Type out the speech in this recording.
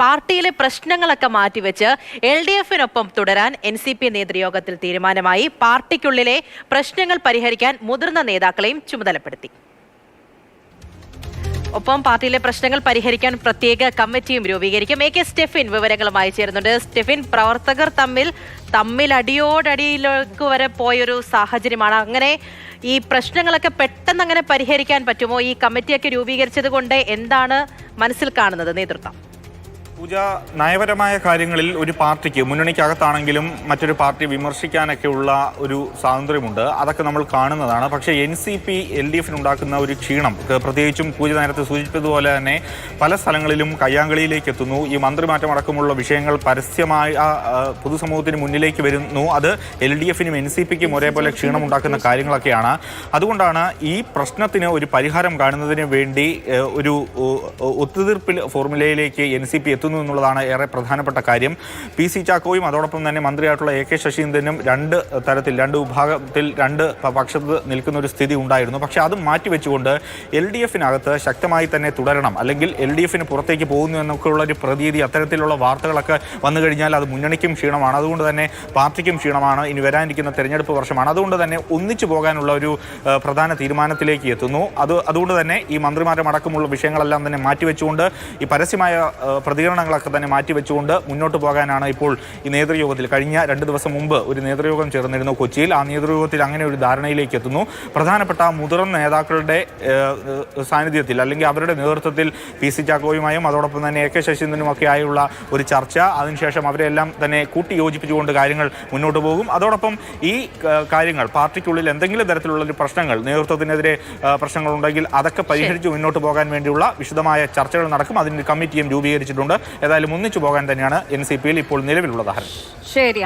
പാർട്ടിയിലെ പ്രശ്നങ്ങളൊക്കെ മാറ്റിവെച്ച് LDF-നൊപ്പം തുടരാൻ NCP നേതൃയോഗത്തിൽ തീരുമാനമായി. പാർട്ടിക്കുള്ളിലെ പ്രശ്നങ്ങൾ പരിഹരിക്കാൻ മുതിർന്ന നേതാക്കളെയും ചുമതലപ്പെടുത്തി. ഒപ്പം പാർട്ടിയിലെ പ്രശ്നങ്ങൾ പരിഹരിക്കാൻ പ്രത്യേക കമ്മിറ്റിയും രൂപീകരിക്കും. AK സ്റ്റെഫിൻ വിവരങ്ങളുമായി ചേരുന്നുണ്ട്. സ്റ്റെഫിൻ, പ്രവർത്തകർ തമ്മിൽ അടിയോടടിയിലേക്ക് വരെ പോയൊരു സാഹചര്യമാണ്. അങ്ങനെ ഈ പ്രശ്നങ്ങളൊക്കെ പെട്ടെന്ന് അങ്ങനെ പരിഹരിക്കാൻ പറ്റുമോ? ഈ കമ്മിറ്റിയൊക്കെ രൂപീകരിച്ചത് കൊണ്ട് എന്താണ് മനസ്സിൽ കാണുന്നത് നേതൃത്വം? പൂജ, നയപരമായ കാര്യങ്ങളിൽ ഒരു പാർട്ടിക്ക് മുന്നണിക്കകത്താണെങ്കിലും മറ്റൊരു പാർട്ടി വിമർശിക്കാനൊക്കെയുള്ള ഒരു സ്വാതന്ത്ര്യമുണ്ട്. അതൊക്കെ നമ്മൾ കാണുന്നതാണ്. പക്ഷേ NCP LDF-നുണ്ടാക്കുന്ന ഒരു ക്ഷീണം, പ്രത്യേകിച്ചും പൂജ നേരത്തെ സൂചിപ്പിച്ചതുപോലെ തന്നെ പല സ്ഥലങ്ങളിലും കയ്യാങ്കളിയിലേക്ക് എത്തുന്നു. ഈ മന്ത്രിമാറ്റം അടക്കമുള്ള വിഷയങ്ങൾ പരസ്യമായ പൊതുസമൂഹത്തിന് മുന്നിലേക്ക് വരുന്നു. അത് LDF-നും NCP-ക്കും ഒരേപോലെ ക്ഷീണമുണ്ടാക്കുന്ന കാര്യങ്ങളൊക്കെയാണ്. അതുകൊണ്ടാണ് ഈ പ്രശ്നത്തിന് ഒരു പരിഹാരം കാണുന്നതിന് വേണ്ടി ഒരു ഒത്തുതീർപ്പിൽ ഫോർമുലയിലേക്ക് NCP എത്തുന്നു എന്നുള്ളതാണ് ഏറെ പ്രധാനപ്പെട്ട കാര്യം. PC ചാക്കോയും അതോടൊപ്പം തന്നെ മന്ത്രിയായിട്ടുള്ള AK ശശീന്ദ്രനും രണ്ട് വിഭാഗത്തിൽ രണ്ട് പക്ഷത്ത് നിൽക്കുന്ന ഒരു സ്ഥിതി ഉണ്ടായിരുന്നു. പക്ഷേ അത് മാറ്റിവെച്ചുകൊണ്ട് LDF-നകത്ത് ശക്തമായി തന്നെ തുടരണം, അല്ലെങ്കിൽ LDF-ന് പുറത്തേക്ക് പോകുന്നു എന്നൊക്കെയുള്ള ഒരു പ്രതീതി, അത്തരത്തിലുള്ള വാർത്തകളൊക്കെ വന്നു കഴിഞ്ഞാൽ അത് മുന്നണിക്കും ക്ഷീണമാണ്. അതുകൊണ്ട് തന്നെ പാർട്ടിക്കും ക്ഷീണമാണ്. ഇനി വരാനിരിക്കുന്ന തെരഞ്ഞെടുപ്പ് വർഷമാണ്. അതുകൊണ്ട് തന്നെ ഒന്നിച്ചു പോകാനുള്ള ഒരു പ്രധാന തീരുമാനത്തിലേക്ക് എത്തുന്നു. അതുകൊണ്ട് തന്നെ ഈ മന്ത്രിമാരും അടക്കമുള്ള വിഷയങ്ങളെല്ലാം തന്നെ മാറ്റിവെച്ചുകൊണ്ട്, ഈ പരസ്യമായ പ്രതികരണങ്ങളൊക്കെ തന്നെ മാറ്റിവെച്ചുകൊണ്ട് മുന്നോട്ട് പോകാനാണ് ഇപ്പോൾ ഈ നേതൃയോഗത്തിൽ. കഴിഞ്ഞ 2 ദിവസം മുമ്പ് ഒരു നേതൃയോഗം ചേർന്നിരുന്നു കൊച്ചിയിൽ. ആ നേതൃയോഗത്തിൽ അങ്ങനെ ഒരു ധാരണയിലേക്ക് എത്തുന്നു. പ്രധാനപ്പെട്ട മുതിർന്ന നേതാക്കളുടെ സാന്നിധ്യത്തിൽ, അല്ലെങ്കിൽ അവരുടെ നേതൃത്വത്തിൽ PC ചാക്കോയുമായും അതോടൊപ്പം തന്നെ AK ശശീന്ദ്രനുമൊക്കെ ആയുള്ള ഒരു ചർച്ച, അതിനുശേഷം അവരെല്ലാം തന്നെ കൂട്ടിയോജിപ്പിച്ചുകൊണ്ട് കാര്യങ്ങൾ മുന്നോട്ട് പോകും. അതോടൊപ്പം ഈ കാര്യങ്ങൾ പാർട്ടിക്കുള്ളിൽ എന്തെങ്കിലും തരത്തിലുള്ളൊരു പ്രശ്നങ്ങൾ, നേതൃത്വത്തിനെതിരെ പ്രശ്നങ്ങളുണ്ടെങ്കിൽ അതൊക്കെ പരിഹരിച്ച് മുന്നോട്ട് പോകാൻ വേണ്ടിയുള്ള വിശദമായ ചർച്ചകൾ നടക്കും. അതിന് കമ്മിറ്റിയും രൂപീകരിച്ചിട്ടുണ്ട്. ഏതായാലും ഒന്നിച്ചു പോകാൻ തന്നെയാണ് NCP-യിൽ ഇപ്പോൾ നിലവിലുള്ള ധാരണ. ശരി.